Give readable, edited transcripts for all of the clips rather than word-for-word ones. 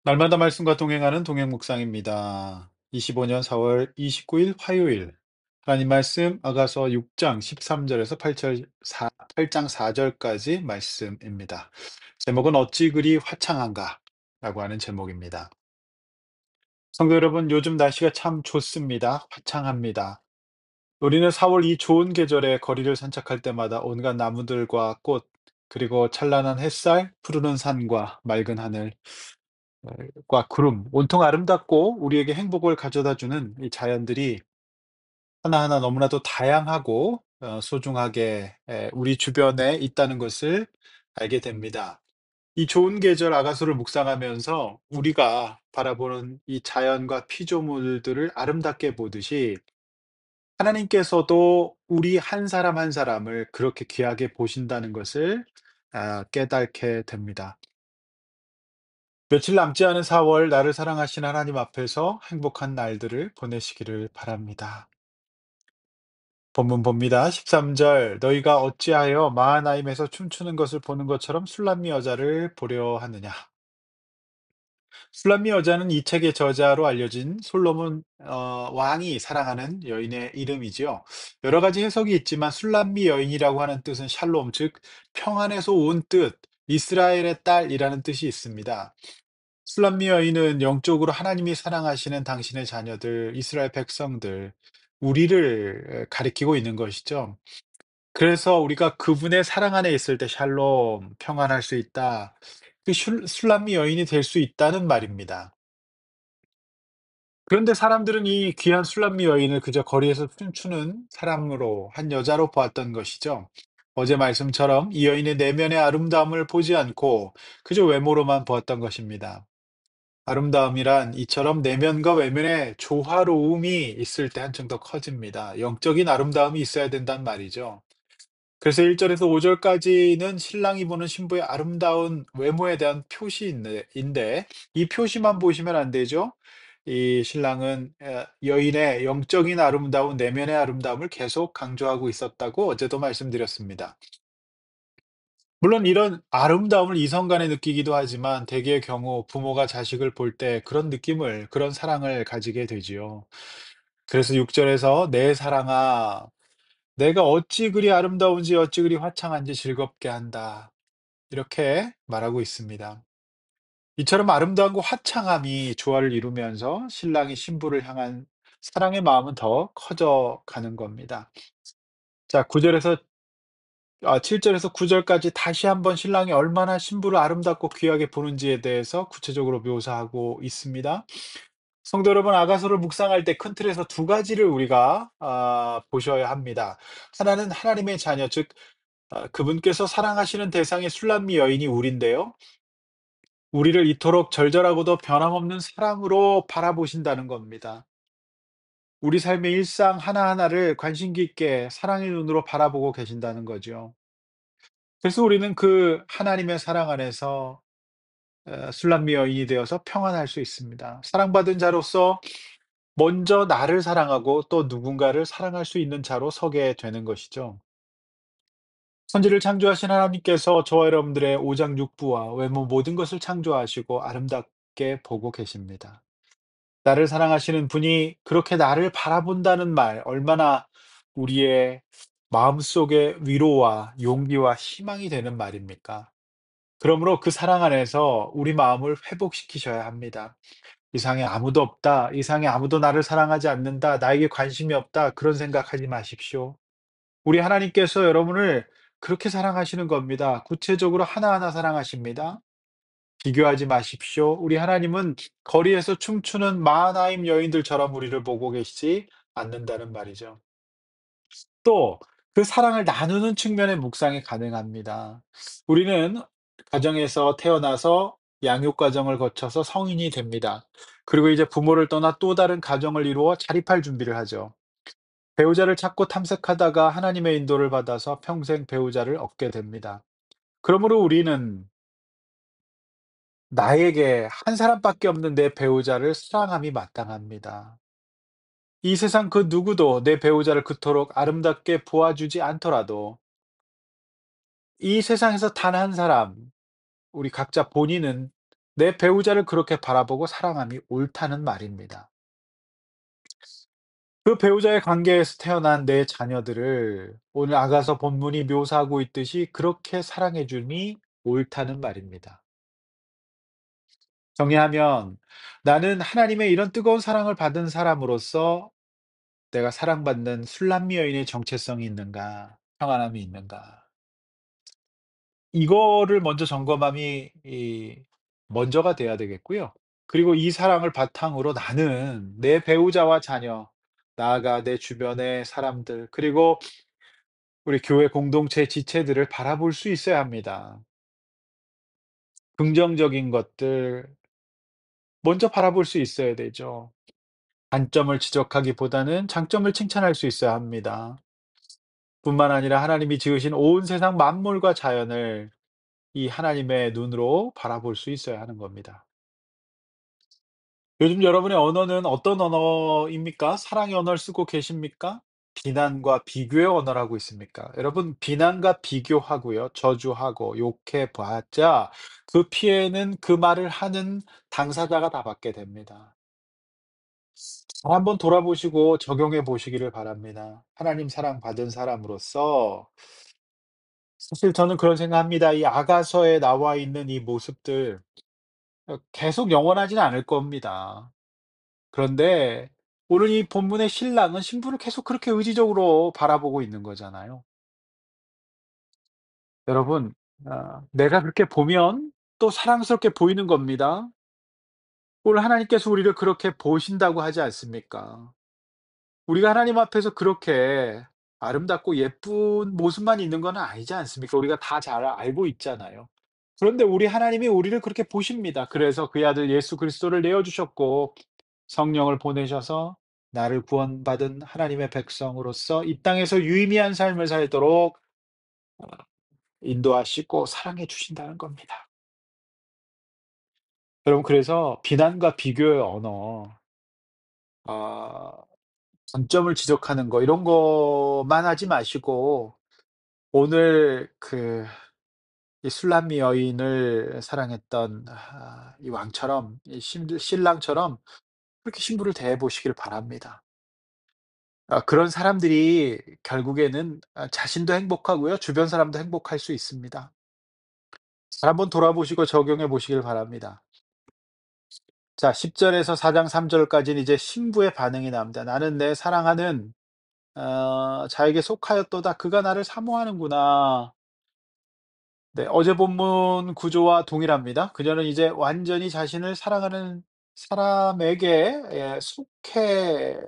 날마다 말씀과 동행하는 동행 묵상입니다. 25년 4월 29일 화요일. 하나님 말씀 아가서 6장 13절에서 8장 4절까지 말씀입니다. 제목은 어찌 그리 화창한가? 라고 하는 제목입니다. 성도 여러분, 요즘 날씨가 참 좋습니다. 화창합니다. 우리는 4월 이 좋은 계절에 거리를 산책할 때마다 온갖 나무들과 꽃, 그리고 찬란한 햇살, 푸르른 산과 맑은 하늘, 과 구름, 온통 아름답고 우리에게 행복을 가져다주는 이 자연들이 하나하나 너무나도 다양하고 소중하게 우리 주변에 있다는 것을 알게 됩니다. 이 좋은 계절 아가수를 묵상하면서 우리가 바라보는 이 자연과 피조물들을 아름답게 보듯이 하나님께서도 우리 한 사람 한 사람을 그렇게 귀하게 보신다는 것을 깨닫게 됩니다. 며칠 남지 않은 4월 나를 사랑하신 하나님 앞에서 행복한 날들을 보내시기를 바랍니다. 본문 봅니다. 13절 너희가 어찌하여 마하나임에서 춤추는 것을 보는 것처럼 술람미 여자를 보려 하느냐. 술람미 여자는 이 책의 저자로 알려진 솔로몬 왕이 사랑하는 여인의 이름이지요. 여러 가지 해석이 있지만 술람미 여인이라고 하는 뜻은 샬롬, 즉 평안에서 온 뜻, 이스라엘의 딸이라는 뜻이 있습니다. 술람미 여인은 영적으로 하나님이 사랑하시는 당신의 자녀들, 이스라엘 백성들, 우리를 가리키고 있는 것이죠. 그래서 우리가 그분의 사랑 안에 있을 때 샬롬, 평안할 수 있다. 술람미 여인이 될 수 있다는 말입니다. 그런데 사람들은 이 귀한 술람미 여인을 그저 거리에서 춤추는 사람으로, 한 여자로 보았던 것이죠. 어제 말씀처럼 이 여인의 내면의 아름다움을 보지 않고 그저 외모로만 보았던 것입니다. 아름다움이란 이처럼 내면과 외면의 조화로움이 있을 때 한층 더 커집니다. 영적인 아름다움이 있어야 된단 말이죠. 그래서 1절에서 5절까지는 신랑이 보는 신부의 아름다운 외모에 대한 표시인데 이 표시만 보시면 안 되죠. 이 신랑은 여인의 영적인 아름다움, 내면의 아름다움을 계속 강조하고 있었다고 어제도 말씀드렸습니다. 물론 이런 아름다움을 이성 간에 느끼기도 하지만 대개의 경우 부모가 자식을 볼 때 그런 느낌을, 그런 사랑을 가지게 되지요. 그래서 6절에서 내 사랑아, 내가 어찌 그리 아름다운지 어찌 그리 화창한지 즐겁게 한다. 이렇게 말하고 있습니다. 이처럼 아름다움과 화창함이 조화를 이루면서 신랑이 신부를 향한 사랑의 마음은 더 커져 가는 겁니다. 자, 7절에서 9절까지 다시 한번 신랑이 얼마나 신부를 아름답고 귀하게 보는지에 대해서 구체적으로 묘사하고 있습니다. 성도 여러분, 아가서를 묵상할 때 큰 틀에서 두 가지를 우리가 보셔야 합니다. 하나는 하나님의 자녀, 즉 그분께서 사랑하시는 대상의 술람미 여인이 우리인데요. 우리를 이토록 절절하고도 변함없는 사랑으로 바라보신다는 겁니다. 우리 삶의 일상 하나하나를 관심 깊게 사랑의 눈으로 바라보고 계신다는 거죠. 그래서 우리는 그 하나님의 사랑 안에서 술람미 여인이 되어서 평안할 수 있습니다. 사랑받은 자로서 먼저 나를 사랑하고 또 누군가를 사랑할 수 있는 자로 서게 되는 것이죠. 선지를 창조하신 하나님께서 저와 여러분들의 오장육부와 외모 모든 것을 창조하시고 아름답게 보고 계십니다. 나를 사랑하시는 분이 그렇게 나를 바라본다는 말, 얼마나 우리의 마음속에 위로와 용기와 희망이 되는 말입니까? 그러므로 그 사랑 안에서 우리 마음을 회복시키셔야 합니다. 이상에 아무도 없다. 이상에 아무도 나를 사랑하지 않는다. 나에게 관심이 없다. 그런 생각하지 마십시오. 우리 하나님께서 여러분을 그렇게 사랑하시는 겁니다. 구체적으로 하나하나 사랑하십니다. 비교하지 마십시오. 우리 하나님은 거리에서 춤추는 마하나임 여인들처럼 우리를 보고 계시지 않는다는 말이죠. 또 그 사랑을 나누는 측면의 묵상이 가능합니다. 우리는 가정에서 태어나서 양육 과정을 거쳐서 성인이 됩니다. 그리고 이제 부모를 떠나 또 다른 가정을 이루어 자립할 준비를 하죠. 배우자를 찾고 탐색하다가 하나님의 인도를 받아서 평생 배우자를 얻게 됩니다. 그러므로 우리는 나에게 한 사람밖에 없는 내 배우자를 사랑함이 마땅합니다. 이 세상 그 누구도 내 배우자를 그토록 아름답게 보아주지 않더라도 이 세상에서 단 한 사람, 우리 각자 본인은 내 배우자를 그렇게 바라보고 사랑함이 옳다는 말입니다. 그 배우자의 관계에서 태어난 내 자녀들을 오늘 아가서 본문이 묘사하고 있듯이 그렇게 사랑해 줌이 옳다는 말입니다. 정리하면 나는 하나님의 이런 뜨거운 사랑을 받은 사람으로서 내가 사랑받는 술람미 여인의 정체성이 있는가, 평안함이 있는가. 이거를 먼저 점검함이 먼저가 돼야 되겠고요. 그리고 이 사랑을 바탕으로 나는 내 배우자와 자녀, 나아가 내 주변의 사람들, 그리고 우리 교회 공동체 지체들을 바라볼 수 있어야 합니다. 긍정적인 것들 먼저 바라볼 수 있어야 되죠. 단점을 지적하기보다는 장점을 칭찬할 수 있어야 합니다. 뿐만 아니라 하나님이 지으신 온 세상 만물과 자연을 이 하나님의 눈으로 바라볼 수 있어야 하는 겁니다. 요즘 여러분의 언어는 어떤 언어입니까? 사랑의 언어를 쓰고 계십니까? 비난과 비교의 언어를 하고 있습니까? 여러분, 비난과 비교하고요, 저주하고 욕해 봤자 그 피해는 그 말을 하는 당사자가 다 받게 됩니다. 한번 돌아보시고 적용해 보시기를 바랍니다. 하나님 사랑 받은 사람으로서 사실 저는 그런 생각합니다. 이 아가서에 나와 있는 이 모습들 계속 영원하지는 않을 겁니다. 그런데 오늘 이 본문의 신랑은 신부를 계속 그렇게 의지적으로 바라보고 있는 거잖아요. 여러분, 내가 그렇게 보면 또 사랑스럽게 보이는 겁니다. 오늘 하나님께서 우리를 그렇게 보신다고 하지 않습니까? 우리가 하나님 앞에서 그렇게 아름답고 예쁜 모습만 있는 건 아니지 않습니까? 우리가 다 잘 알고 있잖아요. 그런데 우리 하나님이 우리를 그렇게 보십니다. 그래서 그의 아들 예수 그리스도를 내어 주셨고 성령을 보내셔서 나를 구원받은 하나님의 백성으로서 이 땅에서 유의미한 삶을 살도록 인도하시고 사랑해 주신다는 겁니다. 여러분, 그래서 비난과 비교의 언어, 아 단점을 지적하는 거 이런 것만 하지 마시고 오늘 이 술람미 여인을 사랑했던 이 왕처럼 이 신랑처럼 그렇게 신부를 대해 보시길 바랍니다. 그런 사람들이 결국에는 자신도 행복하고요. 주변 사람도 행복할 수 있습니다. 잘 한번 돌아보시고 적용해 보시길 바랍니다. 자, 10 절에서 4장 3 절까지는 이제 신부의 반응이 나옵니다. "나는 내 사랑하는 자에게 속하였도다. 그가 나를 사모하는구나." 네, 어제 본문 구조와 동일합니다. 그녀는 이제 완전히 자신을 사랑하는 사람에게 속해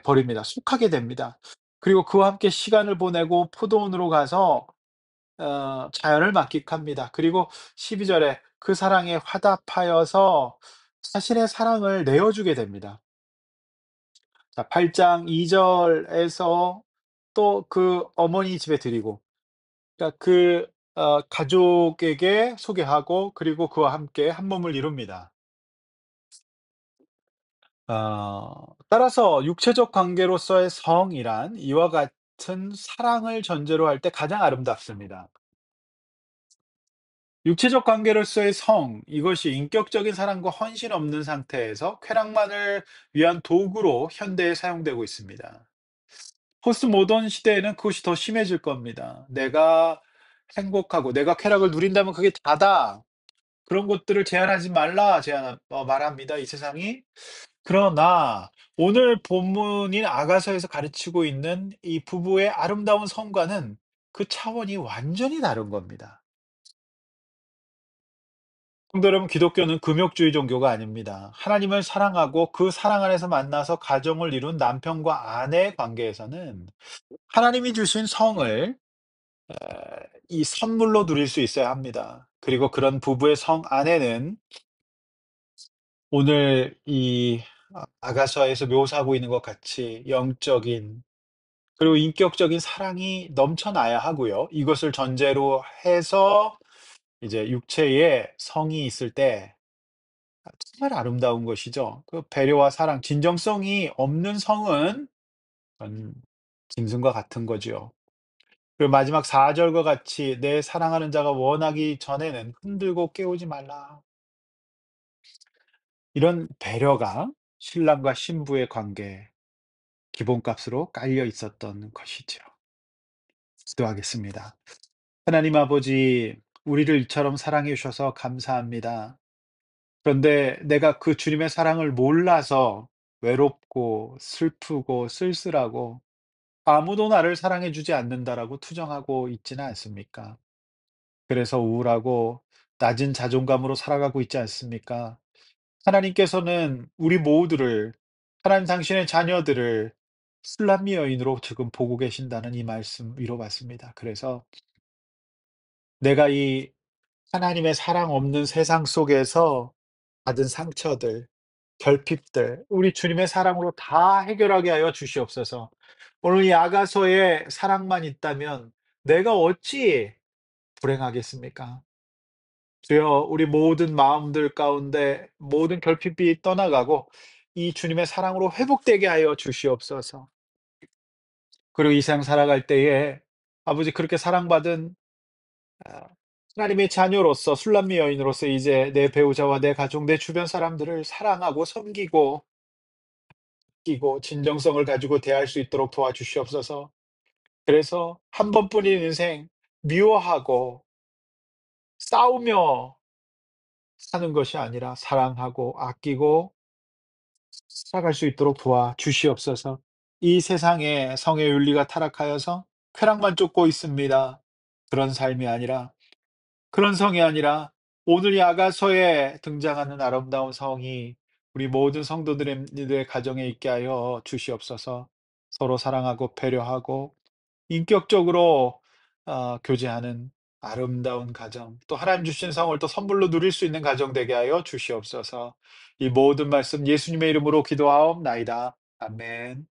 버립니다. 속하게 됩니다. 그리고 그와 함께 시간을 보내고 포도원으로 가서 자연을 만끽합니다. 그리고 12 절에 그 사랑에 화답하여서 자신의 사랑을 내어 주게 됩니다. 자, 8장 2 절에서 또 그 어머니 집에 드리고 그러니까 가족에게 소개하고 그리고 그와 함께 한 몸을 이룹니다. 따라서 육체적 관계로서의 성이란 이와 같은 사랑을 전제로 할 때 가장 아름답습니다. 육체적 관계로서의 성, 이것이 인격적인 사랑과 헌신 없는 상태에서 쾌락만을 위한 도구로 현대에 사용되고 있습니다. 포스트 모던 시대에는 그것이 더 심해질 겁니다. 내가 행복하고 내가 쾌락을 누린다면 그게 다다. 그런 것들을 제한하지 말라 말합니다, 이 세상이. 그러나 오늘 본문인 아가서에서 가르치고 있는 이 부부의 아름다운 성과는 그 차원이 완전히 다른 겁니다. 성도 여러분, 기독교는 금욕주의 종교가 아닙니다. 하나님을 사랑하고 그 사랑 안에서 만나서 가정을 이룬 남편과 아내의 관계에서는 하나님이 주신 성을 이 선물로 누릴 수 있어야 합니다. 그리고 그런 부부의 성 안에는 오늘 이 아가서에서 묘사하고 있는 것 같이 영적인 그리고 인격적인 사랑이 넘쳐나야 하고요. 이것을 전제로 해서 이제 육체에 성이 있을 때 정말 아름다운 것이죠. 그 배려와 사랑, 진정성이 없는 성은 짐승과 같은 거지요. 그리고 마지막 4 절과 같이 "내 사랑하는 자가 원하기 전에는 흔들고 깨우지 말라." 이런 배려가 신랑과 신부의 관계에 기본값으로 깔려 있었던 것이죠. 기도하겠습니다. 하나님 아버지, 우리를 이처럼 사랑해 주셔서 감사합니다. 그런데 내가 그 주님의 사랑을 몰라서 외롭고 슬프고 쓸쓸하고 '아무도 나를 사랑해 주지 않는다.'라고 투정하고 있지는 않습니까? 그래서 우울하고 낮은 자존감으로 살아가고 있지 않습니까? 하나님께서는 우리 모두를, 하나님 당신의 자녀들을 술람미 여인으로 지금 보고 계신다는 이 말씀 위로받습니다. 그래서 내가 이 하나님의 사랑 없는 세상 속에서 받은 상처들, 결핍들, 우리 주님의 사랑으로 다 해결하게 하여 주시옵소서. 오늘 이 아가서의 사랑만 있다면 내가 어찌 불행하겠습니까? 주여, 우리 모든 마음들 가운데 모든 결핍이 떠나가고 이 주님의 사랑으로 회복되게 하여 주시옵소서. 그리고 이 세상 살아갈 때에 아버지, 그렇게 사랑받은 아 하나님의 자녀로서 술람미 여인으로서 이제 내 배우자와 내 가족, 내 주변 사람들을 사랑하고 섬기고 끼고 진정성을 가지고 대할 수 있도록 도와주시옵소서. 그래서 한 번뿐인 인생 미워하고 싸우며 사는 것이 아니라 사랑하고 아끼고 살아갈 수 있도록 도와주시옵소서. 이 세상에 성의 윤리가 타락하여서 쾌락만 쫓고 있습니다. 그런 삶이 아니라, 그런 성이 아니라 오늘 이 아가서에 등장하는 아름다운 성이 우리 모든 성도들의 가정에 있게 하여 주시옵소서. 서로 사랑하고 배려하고 인격적으로 교제하는 아름다운 가정, 또 하나님 주신 성을 또 선물로 누릴 수 있는 가정 되게 하여 주시옵소서. 이 모든 말씀 예수님의 이름으로 기도하옵나이다. 아멘.